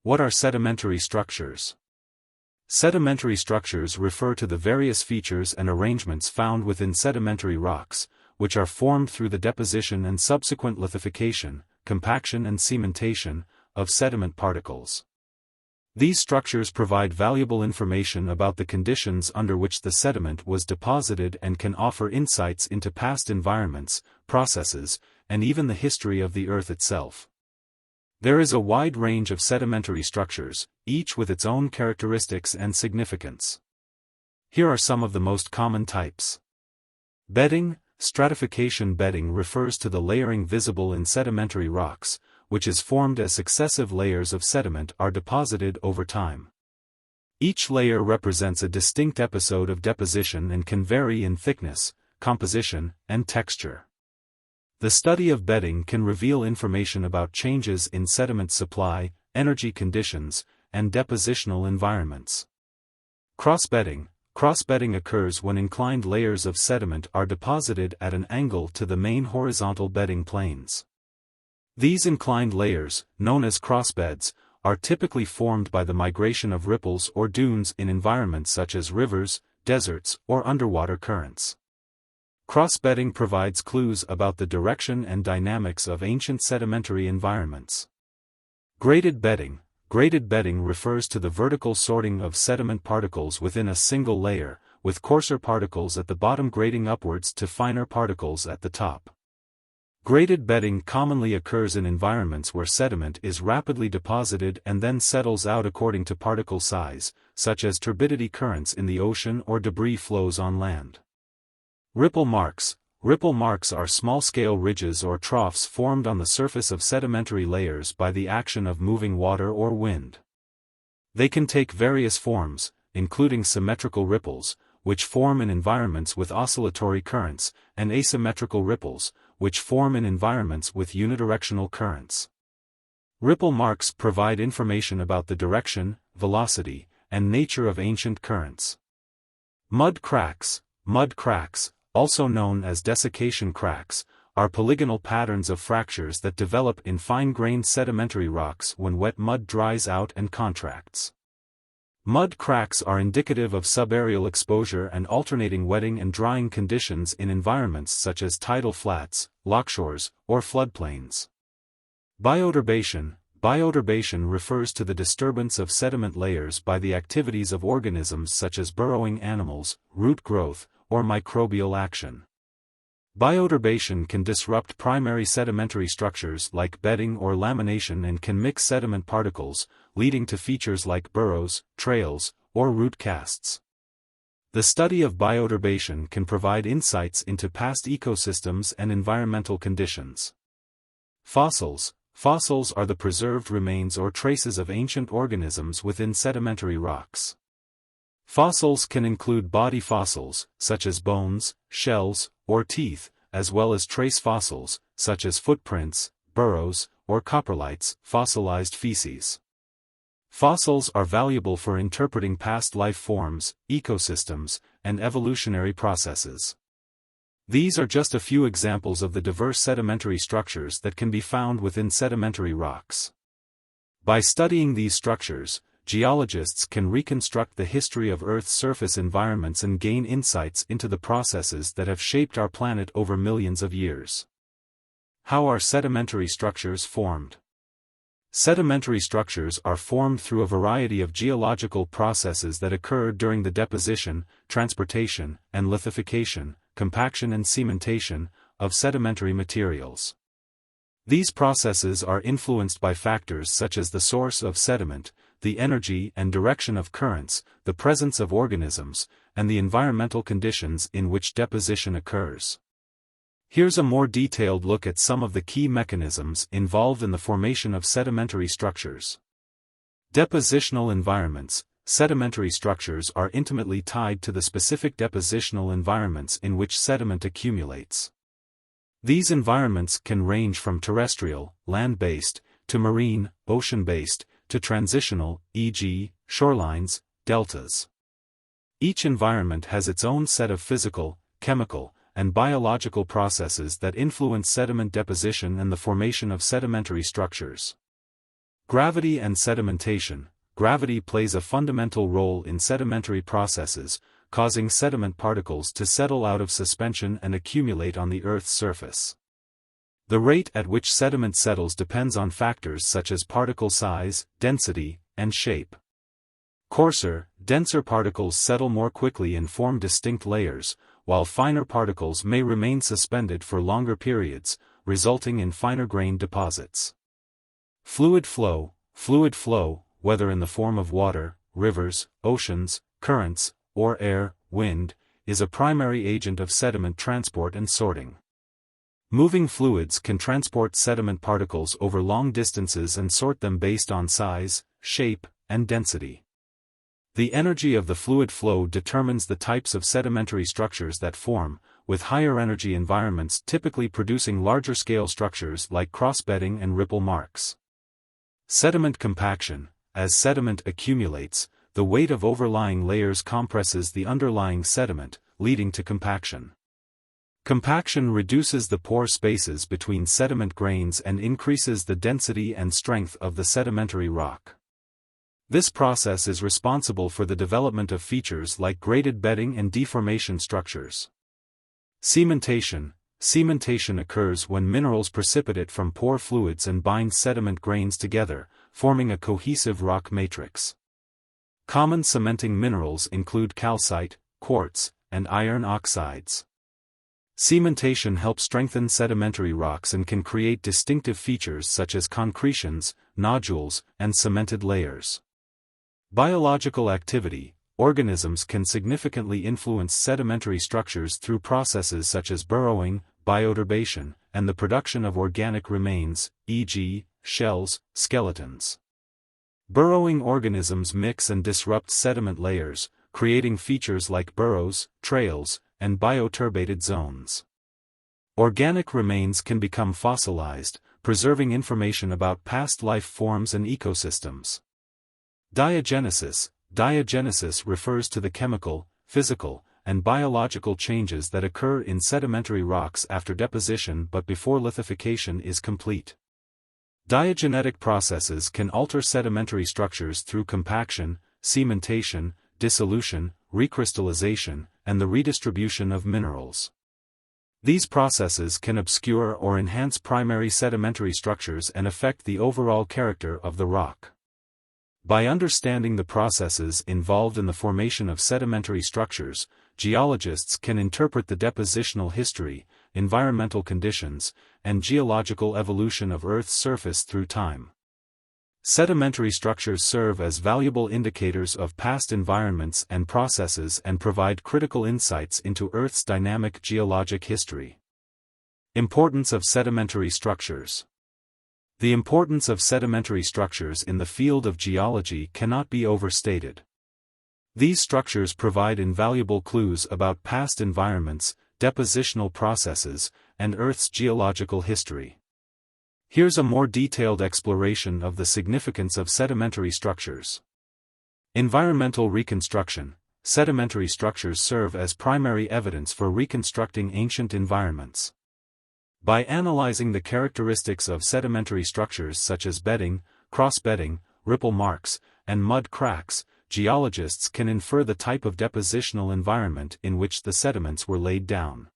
What are sedimentary structures? Sedimentary structures refer to the various features and arrangements found within sedimentary rocks, which are formed through the deposition and subsequent lithification, compaction and cementation, of sediment particles. These structures provide valuable information about the conditions under which the sediment was deposited and can offer insights into past environments, processes, and even the history of the Earth itself. There is a wide range of sedimentary structures, each with its own characteristics and significance. Here are some of the most common types. Bedding. Stratification bedding refers to the layering visible in sedimentary rocks, which is formed as successive layers of sediment are deposited over time. Each layer represents a distinct episode of deposition and can vary in thickness, composition, and texture. The study of bedding can reveal information about changes in sediment supply, energy conditions, and depositional environments. Cross-bedding. Cross-bedding occurs when inclined layers of sediment are deposited at an angle to the main horizontal bedding planes. These inclined layers, known as crossbeds, are typically formed by the migration of ripples or dunes in environments such as rivers, deserts, or underwater currents. Cross-bedding provides clues about the direction and dynamics of ancient sedimentary environments. Graded bedding. Graded bedding refers to the vertical sorting of sediment particles within a single layer, with coarser particles at the bottom grading upwards to finer particles at the top. Graded bedding commonly occurs in environments where sediment is rapidly deposited and then settles out according to particle size, such as turbidity currents in the ocean or debris flows on land. Ripple marks. Ripple marks are small-scale ridges or troughs formed on the surface of sedimentary layers by the action of moving water or wind. They can take various forms, including symmetrical ripples, which form in environments with oscillatory currents, and asymmetrical ripples, which form in environments with unidirectional currents. Ripple marks provide information about the direction, velocity, and nature of ancient currents. Mud cracks. Mud cracks, also known as desiccation cracks, are polygonal patterns of fractures that develop in fine-grained sedimentary rocks when wet mud dries out and contracts. Mud cracks are indicative of subaerial exposure and alternating wetting and drying conditions in environments such as tidal flats, lockshores, or floodplains. Bioturbation. Bioturbation refers to the disturbance of sediment layers by the activities of organisms such as burrowing animals, root growth, or microbial action. Bioturbation can disrupt primary sedimentary structures like bedding or lamination and can mix sediment particles, leading to features like burrows, trails, or root casts. The study of bioturbation can provide insights into past ecosystems and environmental conditions. Fossils. Fossils are the preserved remains or traces of ancient organisms within sedimentary rocks. Fossils can include body fossils, such as bones, shells, or teeth, as well as trace fossils, such as footprints, burrows, or coprolites, fossilized feces. Fossils are valuable for interpreting past life forms, ecosystems, and evolutionary processes. These are just a few examples of the diverse sedimentary structures that can be found within sedimentary rocks. By studying these structures, geologists can reconstruct the history of Earth's surface environments and gain insights into the processes that have shaped our planet over millions of years. How are sedimentary structures formed? Sedimentary structures are formed through a variety of geological processes that occur during the deposition, transportation, and lithification, compaction and cementation, of sedimentary materials. These processes are influenced by factors such as the source of sediment, the energy and direction of currents, the presence of organisms, and the environmental conditions in which deposition occurs. Here's a more detailed look at some of the key mechanisms involved in the formation of sedimentary structures. Depositional environments. Sedimentary structures are intimately tied to the specific depositional environments in which sediment accumulates. These environments can range from terrestrial, land-based, to marine, ocean-based, to transitional, e.g., shorelines, deltas. Each environment has its own set of physical, chemical, and biological processes that influence sediment deposition and the formation of sedimentary structures. Gravity and sedimentation. Gravity plays a fundamental role in sedimentary processes, causing sediment particles to settle out of suspension and accumulate on the Earth's surface. The rate at which sediment settles depends on factors such as particle size, density, and shape. Coarser, denser particles settle more quickly and form distinct layers, while finer particles may remain suspended for longer periods, resulting in finer-grained deposits. Fluid flow, whether in the form of water, rivers, oceans, currents, or air, wind, is a primary agent of sediment transport and sorting. Moving fluids can transport sediment particles over long distances and sort them based on size, shape, and density. The energy of the fluid flow determines the types of sedimentary structures that form, with higher energy environments typically producing larger-scale structures like cross-bedding and ripple marks. Sediment compaction. As sediment accumulates, the weight of overlying layers compresses the underlying sediment, leading to compaction. Compaction reduces the pore spaces between sediment grains and increases the density and strength of the sedimentary rock. This process is responsible for the development of features like graded bedding and deformation structures. Cementation. Cementation occurs when minerals precipitate from pore fluids and bind sediment grains together, forming a cohesive rock matrix. Common cementing minerals include calcite, quartz, and iron oxides. Cementation helps strengthen sedimentary rocks and can create distinctive features such as concretions, nodules, and cemented layers. Biological activity. Organisms can significantly influence sedimentary structures through processes such as burrowing, bioturbation, and the production of organic remains, e.g., shells, skeletons. Burrowing organisms mix and disrupt sediment layers, creating features like burrows, trails, and bioturbated zones. Organic remains can become fossilized, preserving information about past life forms and ecosystems. Diagenesis. Diagenesis refers to the chemical, physical, and biological changes that occur in sedimentary rocks after deposition but before lithification is complete. Diagenetic processes can alter sedimentary structures through compaction, cementation, dissolution, recrystallization, and the redistribution of minerals. These processes can obscure or enhance primary sedimentary structures and affect the overall character of the rock. By understanding the processes involved in the formation of sedimentary structures, geologists can interpret the depositional history, environmental conditions, and geological evolution of Earth's surface through time. Sedimentary structures serve as valuable indicators of past environments and processes and provide critical insights into Earth's dynamic geologic history. Importance of sedimentary structures. The importance of sedimentary structures in the field of geology cannot be overstated. These structures provide invaluable clues about past environments, depositional processes, and Earth's geological history. Here's a more detailed exploration of the significance of sedimentary structures. Environmental reconstruction. Sedimentary structures serve as primary evidence for reconstructing ancient environments. By analyzing the characteristics of sedimentary structures such as bedding, cross-bedding, ripple marks, and mud cracks, geologists can infer the type of depositional environment in which the sediments were laid down.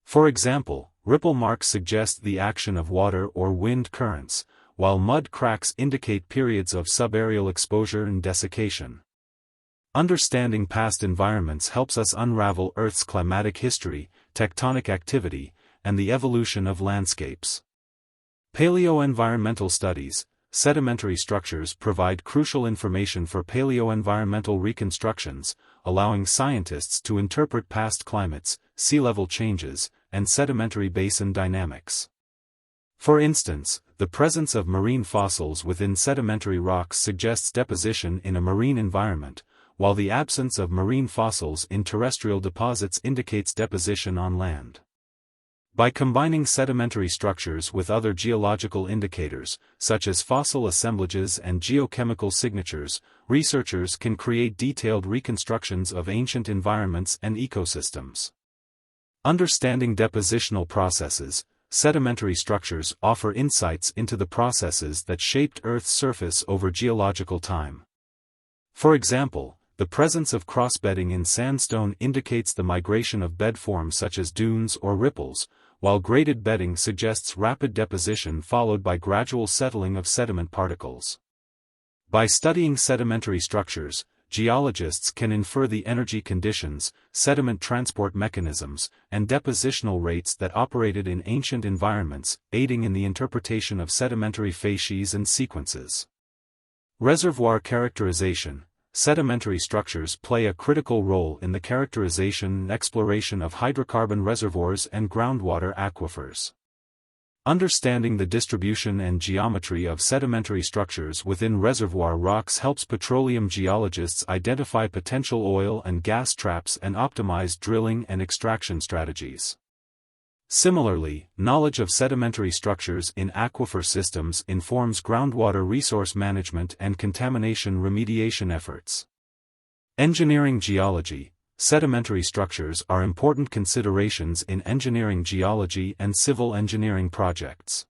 For example, ripple marks suggest the action of water or wind currents, while mud cracks indicate periods of subaerial exposure and desiccation. Understanding past environments helps us unravel Earth's climatic history, tectonic activity, and the evolution of landscapes. Paleoenvironmental studies. Sedimentary structures provide crucial information for paleoenvironmental reconstructions, allowing scientists to interpret past climates, sea level changes, and sedimentary basin dynamics. For instance, the presence of marine fossils within sedimentary rocks suggests deposition in a marine environment, while the absence of marine fossils in terrestrial deposits indicates deposition on land. By combining sedimentary structures with other geological indicators, such as fossil assemblages and geochemical signatures, researchers can create detailed reconstructions of ancient environments and ecosystems. Understanding depositional processes. sedimentary structures offer insights into the processes that shaped Earth's surface over geological time. For example, the presence of crossbedding in sandstone indicates the migration of bed forms such as dunes or ripples, while graded bedding suggests rapid deposition followed by gradual settling of sediment particles. By studying sedimentary structures, geologists can infer the energy conditions, sediment transport mechanisms, and depositional rates that operated in ancient environments, aiding in the interpretation of sedimentary facies and sequences. Reservoir characterization. Sedimentary structures play a critical role in the characterization and exploration of hydrocarbon reservoirs and groundwater aquifers. Understanding the distribution and geometry of sedimentary structures within reservoir rocks helps petroleum geologists identify potential oil and gas traps and optimize drilling and extraction strategies. Similarly, knowledge of sedimentary structures in aquifer systems informs groundwater resource management and contamination remediation efforts. Engineering geology. Sedimentary structures are important considerations in engineering geology and civil engineering projects.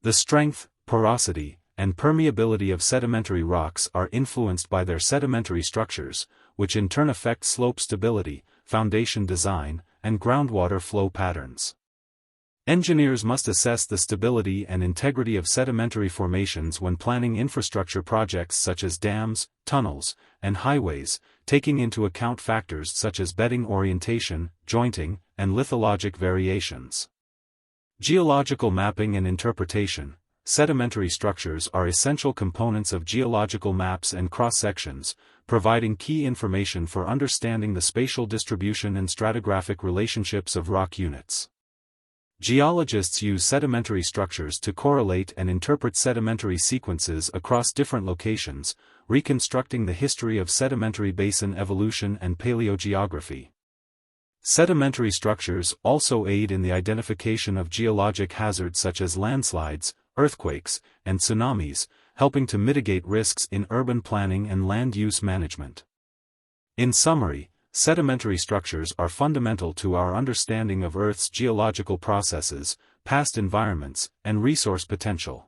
The strength, porosity, and permeability of sedimentary rocks are influenced by their sedimentary structures, which in turn affect slope stability, foundation design, and groundwater flow patterns. Engineers must assess the stability and integrity of sedimentary formations when planning infrastructure projects such as dams, tunnels, and highways, taking into account factors such as bedding orientation, jointing, and lithologic variations. Geological mapping and interpretation. Sedimentary structures are essential components of geological maps and cross-sections, providing key information for understanding the spatial distribution and stratigraphic relationships of rock units. Geologists use sedimentary structures to correlate and interpret sedimentary sequences across different locations, reconstructing the history of sedimentary basin evolution and paleogeography. Sedimentary structures also aid in the identification of geologic hazards such as landslides, earthquakes, and tsunamis, helping to mitigate risks in urban planning and land use management. In summary, sedimentary structures are fundamental to our understanding of Earth's geological processes, past environments, and resource potential.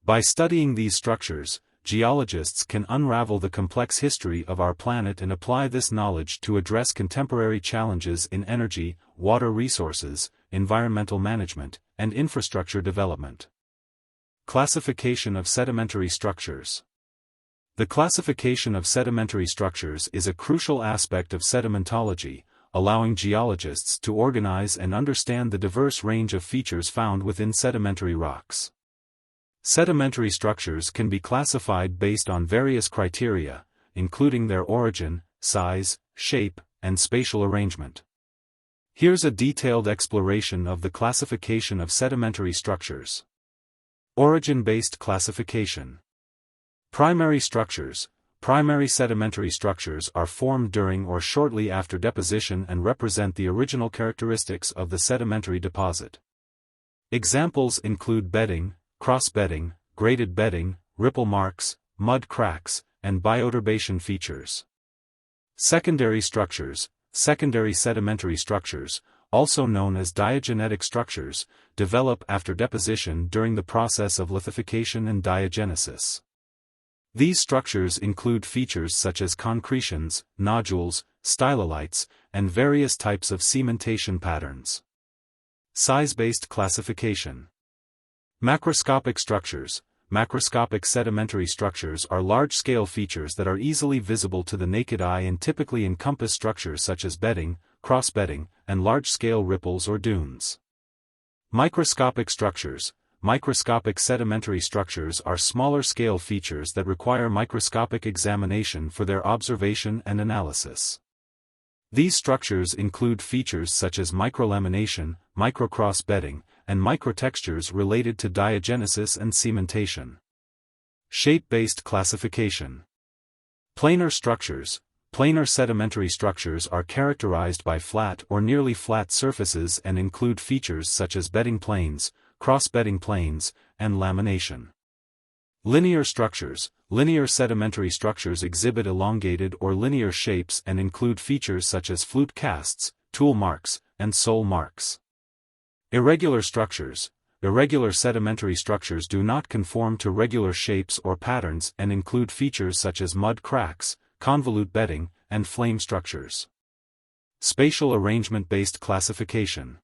By studying these structures, geologists can unravel the complex history of our planet and apply this knowledge to address contemporary challenges in energy, water resources, environmental management, and infrastructure development. Classification of sedimentary structures. The classification of sedimentary structures is a crucial aspect of sedimentology, allowing geologists to organize and understand the diverse range of features found within sedimentary rocks. Sedimentary structures can be classified based on various criteria, including their origin, size, shape, and spatial arrangement. Here's a detailed exploration of the classification of sedimentary structures. Origin-based classification. Primary structures. Primary sedimentary structures are formed during or shortly after deposition and represent the original characteristics of the sedimentary deposit. Examples include bedding, cross-bedding, graded bedding, ripple marks, mud cracks, and bioturbation features. Secondary structures. Secondary sedimentary structures, also known as diagenetic structures, develop after deposition during the process of lithification and diagenesis. These structures include features such as concretions, nodules, stylolites, and various types of cementation patterns. Size-based classification. Macroscopic structures. Macroscopic sedimentary structures are large-scale features that are easily visible to the naked eye and typically encompass structures such as bedding, cross-bedding, and large-scale ripples or dunes. Microscopic structures. Microscopic sedimentary structures are smaller-scale features that require microscopic examination for their observation and analysis. These structures include features such as microlamination, microcross-bedding, and microtextures related to diagenesis and cementation. Shape-based classification. Planar structures. Planar sedimentary structures are characterized by flat or nearly flat surfaces and include features such as bedding planes, cross-bedding planes, and lamination. Linear structures. Linear sedimentary structures exhibit elongated or linear shapes and include features such as flute casts, tool marks, and sole marks. Irregular structures. Irregular sedimentary structures do not conform to regular shapes or patterns and include features such as mud cracks, convolute bedding, and flame structures. Spatial arrangement-based classification.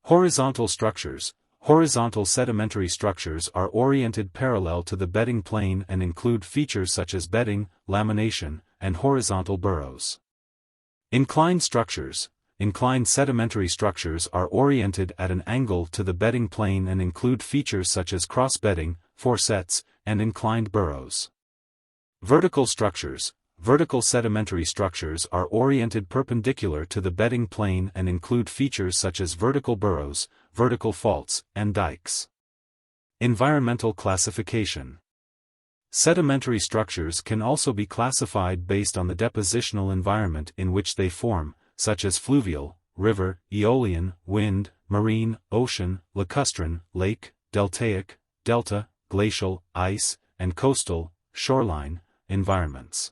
Horizontal structures. Horizontal sedimentary structures are oriented parallel to the bedding plane and include features such as bedding, lamination, and horizontal burrows. Inclined structures. Inclined sedimentary structures are oriented at an angle to the bedding plane and include features such as cross-bedding, foresets, and inclined burrows. Vertical structures. Vertical sedimentary structures are oriented perpendicular to the bedding plane and include features such as vertical burrows, vertical faults, and dikes. Environmental classification. Sedimentary structures can also be classified based on the depositional environment in which they form, such as fluvial, river, aeolian, wind, marine, ocean, lacustrine, lake, deltaic, delta, glacial, ice, and coastal, shoreline, environments.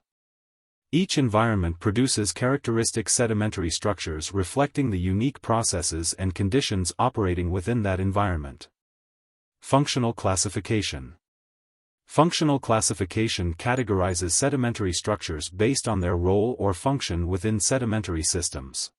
Each environment produces characteristic sedimentary structures reflecting the unique processes and conditions operating within that environment. Functional classification. Functional classification categorizes sedimentary structures based on their role or function within sedimentary systems.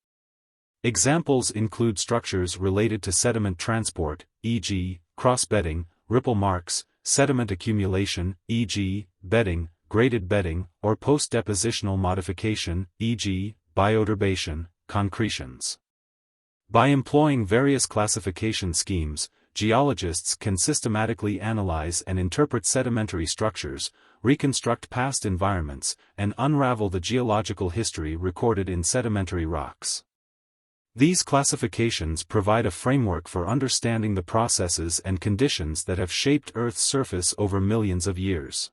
Examples include structures related to sediment transport, e.g., cross-bedding, ripple marks, sediment accumulation, e.g., bedding, graded bedding, or post-depositional modification, e.g., bioturbation, concretions. By employing various classification schemes, geologists can systematically analyze and interpret sedimentary structures, reconstruct past environments, and unravel the geological history recorded in sedimentary rocks. These classifications provide a framework for understanding the processes and conditions that have shaped Earth's surface over millions of years.